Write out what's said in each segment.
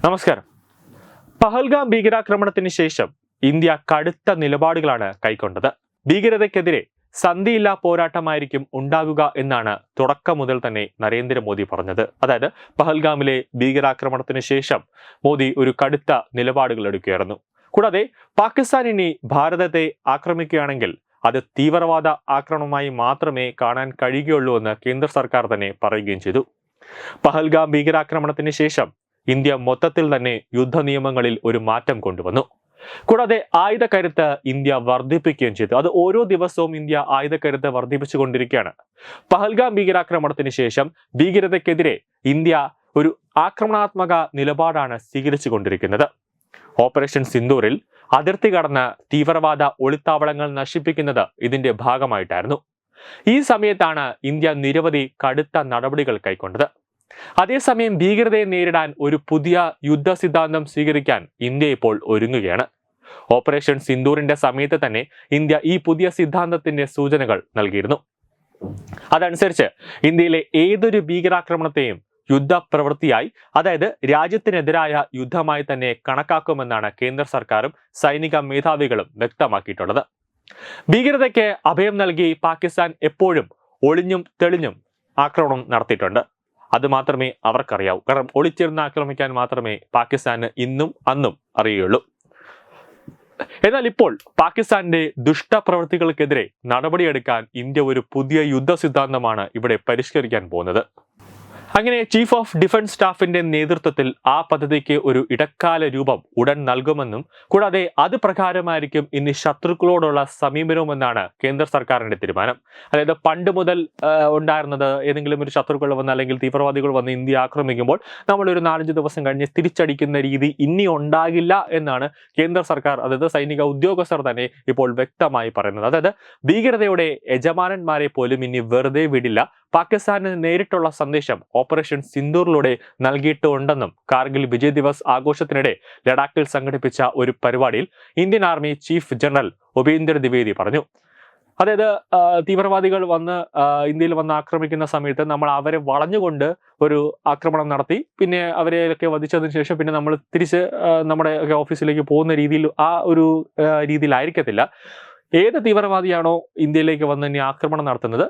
നമസ്കാരം. പഹൽഗാം ഭീകരാക്രമണത്തിന് ശേഷം ഇന്ത്യ കടുത്ത നിലപാടുകളാണ് കൈക്കൊണ്ടത്. ഭീകരതയ്ക്കെതിരെ സന്ധിയില്ലാ പോരാട്ടമായിരിക്കും ഉണ്ടാകുക എന്നാണ് തുടക്കം മുതൽ തന്നെ നരേന്ദ്രമോദി പറഞ്ഞത്. അതായത് പഹൽഗാമിലെ ഭീകരാക്രമണത്തിന് ശേഷം മോദി ഒരു കടുത്ത നിലപാടുകൾ എടുക്കുകയായിരുന്നു. കൂടാതെ പാകിസ്ഥാൻ ഇനി ഭാരതത്തെ ആക്രമിക്കുകയാണെങ്കിൽ അത് തീവ്രവാദ ആക്രമണമായി മാത്രമേ കാണാൻ കഴിയുകയുള്ളൂ എന്ന് കേന്ദ്ര സർക്കാർ തന്നെ പറയുകയും ചെയ്തു. പഹൽഗാം ഭീകരാക്രമണത്തിന് ശേഷം ഇന്ത്യ മൊത്തത്തിൽ തന്നെ യുദ്ധ നിയമങ്ങളിൽ ഒരു മാറ്റം കൊണ്ടുവന്നു. കൂടാതെ ആയുധക്കരുത്ത് ഇന്ത്യ വർദ്ധിപ്പിക്കുകയും ചെയ്തു. അത് ഓരോ ദിവസവും ഇന്ത്യ ആയുധക്കരുത്ത് വർദ്ധിപ്പിച്ചുകൊണ്ടിരിക്കുകയാണ്. പഹൽഗാം ഭീകരാക്രമണത്തിന് ശേഷം ഭീകരതയ്ക്കെതിരെ ഇന്ത്യ ഒരു ആക്രമണാത്മക നിലപാടാണ് സ്വീകരിച്ചു കൊണ്ടിരിക്കുന്നത്. ഓപ്പറേഷൻ സിന്ദൂറിൽ അതിർത്തി കടന്ന് തീവ്രവാദ ഒളിത്താവളങ്ങൾ നശിപ്പിക്കുന്നത് ഇതിന്റെ ഭാഗമായിട്ടായിരുന്നു. ഈ സമയത്താണ് ഇന്ത്യ നിരവധി കടുത്ത നടപടികൾ കൈക്കൊണ്ടത്. അതേസമയം ഭീകരതയെ നേരിടാൻ ഒരു പുതിയ യുദ്ധ സിദ്ധാന്തം സ്വീകരിക്കാൻ ഇന്ത്യ ഇപ്പോൾ ഒരുങ്ങുകയാണ്. ഓപ്പറേഷൻ സിന്ദൂറിന്റെ സമയത്ത് തന്നെ ഇന്ത്യ ഈ പുതിയ സിദ്ധാന്തത്തിന്റെ സൂചനകൾ നൽകിയിരുന്നു. അതനുസരിച്ച് ഇന്ത്യയിലെ ഏതൊരു ഭീകരാക്രമണത്തെയും യുദ്ധപ്രവൃത്തിയായി, അതായത് രാജ്യത്തിനെതിരായ യുദ്ധമായി തന്നെ കണക്കാക്കുമെന്നാണ് കേന്ദ്ര സർക്കാരും സൈനിക മേധാവികളും വ്യക്തമാക്കിയിട്ടുള്ളത്. ഭീകരതയ്ക്ക് അഭയം നൽകി പാകിസ്ഥാൻ എപ്പോഴും ഒളിഞ്ഞും തെളിഞ്ഞും ആക്രമണം നടത്തിയിട്ടുണ്ട്. അത് മാത്രമേ അവർക്കറിയാവൂ. കാരണം ഒളിച്ചിരുന്ന് ആക്രമിക്കാൻ മാത്രമേ പാകിസ്ഥാന് ഇന്നും അന്നും അറിയുകയുള്ളൂ. എന്നാൽ ഇപ്പോൾ പാകിസ്ഥാന്റെ ദുഷ്ടപ്രവൃത്തികൾക്കെതിരെ നടപടിയെടുക്കാൻ ഇന്ത്യ ഒരു പുതിയ യുദ്ധ സിദ്ധാന്തമാണ് ഇവിടെ പരിഷ്കരിക്കാൻ പോകുന്നത്. അങ്ങനെ ചീഫ് ഓഫ് ഡിഫൻസ് സ്റ്റാഫിന്റെ നേതൃത്വത്തിൽ ആ പദ്ധതിക്ക് ഒരു ഇടക്കാല രൂപം ഉടൻ നൽകുമെന്നും, കൂടാതെ അത് പ്രകാരമായിരിക്കും ഇനി ശത്രുക്കളോടുള്ള സമീപനവുമെന്നാണ് കേന്ദ്ര സർക്കാരിന്റെ തീരുമാനം. അതായത് പണ്ട് മുതൽ ഉണ്ടായിരുന്നത്, ഏതെങ്കിലും ഒരു ശത്രുക്കൾ വന്ന് അല്ലെങ്കിൽ തീവ്രവാദികൾ വന്ന് ഇന്ത്യ ആക്രമിക്കുമ്പോൾ നമ്മളൊരു 4-5 ദിവസം കഴിഞ്ഞ് തിരിച്ചടിക്കുന്ന രീതി ഇനി ഉണ്ടാകില്ല എന്നാണ് കേന്ദ്ര സർക്കാർ, അതായത് സൈനിക ഉദ്യോഗസ്ഥർ തന്നെ ഇപ്പോൾ വ്യക്തമായി പറയുന്നത്. അതായത് ഭീകരതയുടെ യജമാനന്മാരെ പോലും ഇനി വെറുതെ വിടില്ല. പാകിസ്ഥാന് നേരിട്ടുള്ള സന്ദേശം ഓപ്പറേഷൻ സിന്ദൂറിലൂടെ നൽകിയിട്ടുണ്ടെന്നും കാർഗിൽ വിജയ് ദിവസ് ആഘോഷത്തിനിടെ ലഡാക്കിൽ സംഘടിപ്പിച്ച ഒരു പരിപാടിയിൽ Indian army chief general Upendra Dwivedi പറഞ്ഞു. അതായത് തീവ്രവാദികൾ വന്ന് ഇന്ത്യയിൽ വന്ന് ആക്രമിക്കുന്ന സമയത്ത് നമ്മൾ അവരെ വളഞ്ഞുകൊണ്ട് ഒരു ആക്രമണം നടത്തി, പിന്നെ അവരെയൊക്കെ വധിച്ചതിന് ശേഷം പിന്നെ നമ്മൾ തിരിച്ച് നമ്മുടെ ഓഫീസിലേക്ക് പോകുന്ന രീതിയിൽ ആ ഒരു രീതിയിലായിരിക്കത്തില്ല. ഏത് തീവ്രവാദിയാണോ ഇന്ത്യയിലേക്ക് വന്ന് ഇനി ആക്രമണം നടത്തുന്നത്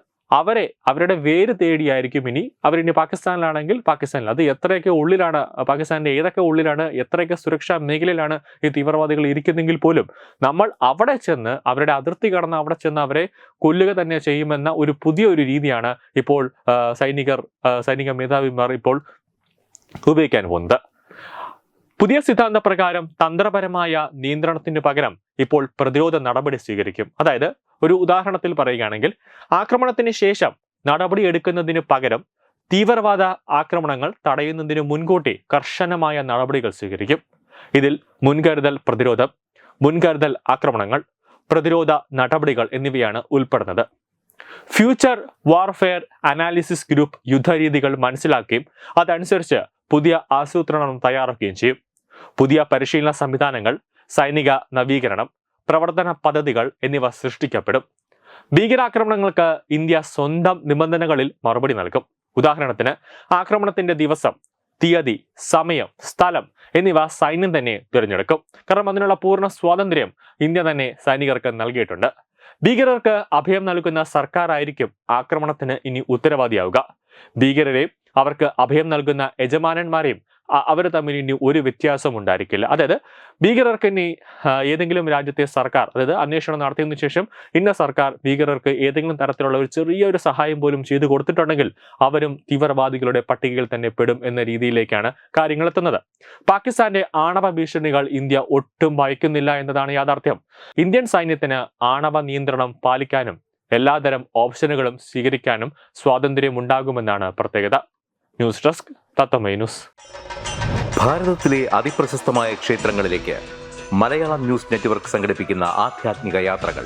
അവരുടെ വേര് തേടിയായിരിക്കും ഇനി അവരിനി പാകിസ്ഥാനിലാണെങ്കിൽ പാകിസ്ഥാനിൽ, അത് എത്രയൊക്കെ ഉള്ളിലാണ്, പാകിസ്ഥാന്റെ ഏതൊക്കെ ഉള്ളിലാണ്, എത്രയൊക്കെ സുരക്ഷാ മേഖലയിലാണ് ഈ തീവ്രവാദികൾ ഇരിക്കുന്നെങ്കിൽ പോലും നമ്മൾ അവിടെ ചെന്ന്, അവരുടെ അതിർത്തി കടന്ന് അവിടെ ചെന്ന് അവരെ കൊല്ലുക തന്നെ ചെയ്യുമെന്ന ഒരു പുതിയൊരു രീതിയാണ് ഇപ്പോൾ സൈനിക മേധാവിമാർ ഇപ്പോൾ ഉപയോഗിക്കാൻ പോകുന്നത്. പുതിയ സിദ്ധാന്ത പ്രകാരം തന്ത്രപരമായ നിയന്ത്രണത്തിന് പകരം ഇപ്പോൾ പ്രതിരോധ നടപടി സ്വീകരിക്കും. അതായത് ഒരു ഉദാഹരണത്തിൽ പറയുകയാണെങ്കിൽ, ആക്രമണത്തിന് ശേഷം നടപടി എടുക്കുന്നതിന് പകരം തീവ്രവാദ ആക്രമണങ്ങൾ തടയുന്നതിന് മുൻകൂട്ടി കർശനമായ നടപടികൾ സ്വീകരിക്കും. ഇതിൽ മുൻകരുതൽ പ്രതിരോധം, മുൻകരുതൽ ആക്രമണങ്ങൾ, പ്രതിരോധ നടപടികൾ എന്നിവയാണ് ഉൾപ്പെടുന്നത്. ഫ്യൂച്ചർ വാർഫെയർ അനാലിസിസ് ഗ്രൂപ്പ് യുദ്ധരീതികൾ മനസ്സിലാക്കുകയും അതനുസരിച്ച് പുതിയ ആസൂത്രണം തയ്യാറാക്കുകയും ചെയ്യും. പുതിയ പരിശീലന സംവിധാനങ്ങൾ, സൈനിക നവീകരണം, പ്രവർത്തന പദ്ധതികൾ എന്നിവ സൃഷ്ടിക്കപ്പെടും. ഭീകരാക്രമണങ്ങൾക്ക് ഇന്ത്യ സ്വന്തം നിബന്ധനകളിൽ മറുപടി നൽകും. ഉദാഹരണത്തിന് ആക്രമണത്തിന്റെ ദിവസം, തീയതി, സമയം, സ്ഥലം എന്നിവ സൈന്യം തന്നെ തിരഞ്ഞെടുക്കും. കാരണം അതിനുള്ള പൂർണ്ണ സ്വാതന്ത്ര്യം ഇന്ത്യ തന്നെ സൈനികർക്ക് നൽകിയിട്ടുണ്ട്. ഭീകരർക്ക് അഭയം നൽകുന്ന സർക്കാർ ആയിരിക്കും ആക്രമണത്തിന് ഇനി ഉത്തരവാദിയാവുക. ഭീകരരെയും അവർക്ക് അഭയം നൽകുന്ന യജമാനന്മാരെയും അവർ തമ്മിൽ ഇനി ഒരു വ്യത്യാസം ഉണ്ടായിരിക്കില്ല. അതായത് ഭീകരർക്ക് ഇനി ഏതെങ്കിലും രാജ്യത്തെ സർക്കാർ, അതായത് അന്വേഷണം നടത്തിയതിനു ശേഷം ഇന്ന സർക്കാർ ഭീകരർക്ക് ഏതെങ്കിലും തരത്തിലുള്ള ഒരു ചെറിയൊരു സഹായം പോലും ചെയ്തു കൊടുത്തിട്ടുണ്ടെങ്കിൽ അവരും തീവ്രവാദികളുടെ പട്ടികയിൽ തന്നെ പെടും എന്ന രീതിയിലേക്കാണ് കാര്യങ്ങൾ എത്തുന്നത്. പാകിസ്ഥാന്റെ ആണവ ഭീഷണികൾ ഇന്ത്യ ഒട്ടും ഭയക്കുന്നില്ല എന്നതാണ് യാഥാർത്ഥ്യം. ഇന്ത്യൻ സൈന്യത്തിന് ആണവ നിയന്ത്രണം പാലിക്കാനും എല്ലാതരം ഓപ്ഷനുകളും സ്വീകരിക്കാനും സ്വാതന്ത്ര്യമുണ്ടാകുമെന്നാണ് പ്രത്യേകത. ന്യൂസ് ഡെസ്ക് തത്വമൈ ന്യൂസ്. ഭാരതത്തിലെ അതിപ്രശസ്തമായ ക്ഷേത്രങ്ങളിലേക്ക് മലയാളം ന്യൂസ് നെറ്റ്വർക്ക് സംഘടിപ്പിക്കുന്ന ആധ്യാത്മിക യാത്രകൾ.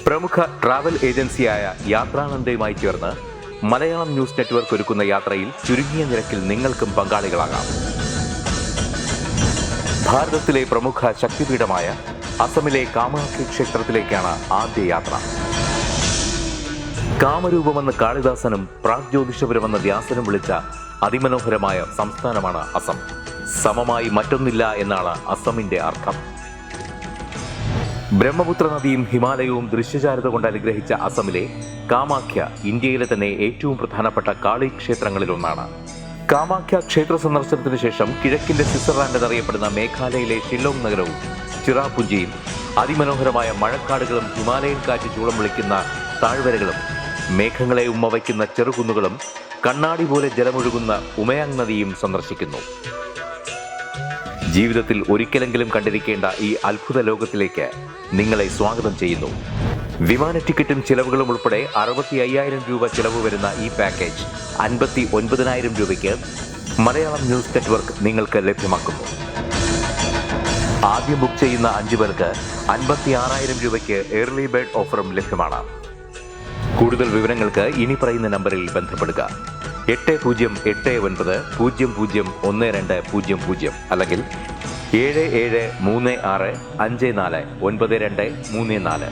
പ്രമുഖ ട്രാവൽ ഏജൻസിയായ യാത്രാനന്ദയുമായി ചേർന്ന് മലയാളം ന്യൂസ് നെറ്റ്വർക്ക് ഒരുക്കുന്ന യാത്രയിൽ ചുരുങ്ങിയ നിരക്കിൽ നിങ്ങൾക്കും പങ്കാളികളാകാം. ഭാരതത്തിലെ പ്രമുഖ ശക്തിപീഠമായ അസമിലെ കാമാഖ്യ ക്ഷേത്രത്തിലേക്കാണ് ആദ്യ യാത്ര. കാമരൂപമെന്ന് കാളിദാസനും പ്രാഗ്ജ്യോതിഷപുരമെന്ന വ്യാസനും വിളിച്ച അതിമനോഹരമായ സംസ്ഥാനമാണ് അസം. സമമായി മറ്റൊന്നില്ല എന്നാണ് അസമിന്റെ അർത്ഥം. ബ്രഹ്മപുത്ര നദിയും ഹിമാലയവും ദൃശ്യചാരുത കൊണ്ട് അനുഗ്രഹിച്ച അസമിലെ കാമാഖ്യ ഇന്ത്യയിലെ തന്നെ ഏറ്റവും പ്രധാനപ്പെട്ട കാളി ക്ഷേത്രങ്ങളിലൊന്നാണ്. കാമാഖ്യ ക്ഷേത്ര സന്ദർശനത്തിന് ശേഷം കിഴക്കിന്റെ സ്വിറ്റ്സർലാൻഡ് എന്നറിയപ്പെടുന്ന മേഘാലയയിലെ ഷില്ലോങ് നഗരവും ചിറാപുഞ്ചിയും അതിമനോഹരമായ മഴക്കാടുകളും ഹിമാലയൻ കാറ്റ് ചൂളം വിളിക്കുന്ന താഴ്വരകളും മേഘങ്ങളെ ഉമ്മവയ്ക്കുന്ന ചെറുകുന്നുകളും കണ്ണാടി പോലെ ജലമൊഴുകുന്ന ഉമയാങ് നദിയും സന്ദർശിക്കുന്നു. ജീവിതത്തിൽ ഒരിക്കലെങ്കിലും കണ്ടിരിക്കേണ്ട ഈ അത്ഭുത ലോകത്തിലേക്ക് നിങ്ങളെ സ്വാഗതം ചെയ്യുന്നു. വിമാന ടിക്കറ്റും ചിലവുകളും ഉൾപ്പെടെ 65,000 രൂപ ചിലവ് വരുന്ന ഈ പാക്കേജ് 59,000 രൂപയ്ക്ക് മലയാളം ന്യൂസ് നെറ്റ്വർക്ക് നിങ്ങൾക്ക് ലഭ്യമാക്കുന്നു. ആദ്യം ബുക്ക് ചെയ്യുന്ന 5 പേർക്ക് 56,000 രൂപയ്ക്ക് ഏർലി ബേർഡ് ഓഫറും ലഭ്യമാണ്. കൂടുതൽ വിവരങ്ങൾക്ക് ഇനി പറയുന്ന നമ്പറിൽ ബന്ധപ്പെടുക. 8089001200 അല്ലെങ്കിൽ 7736549234.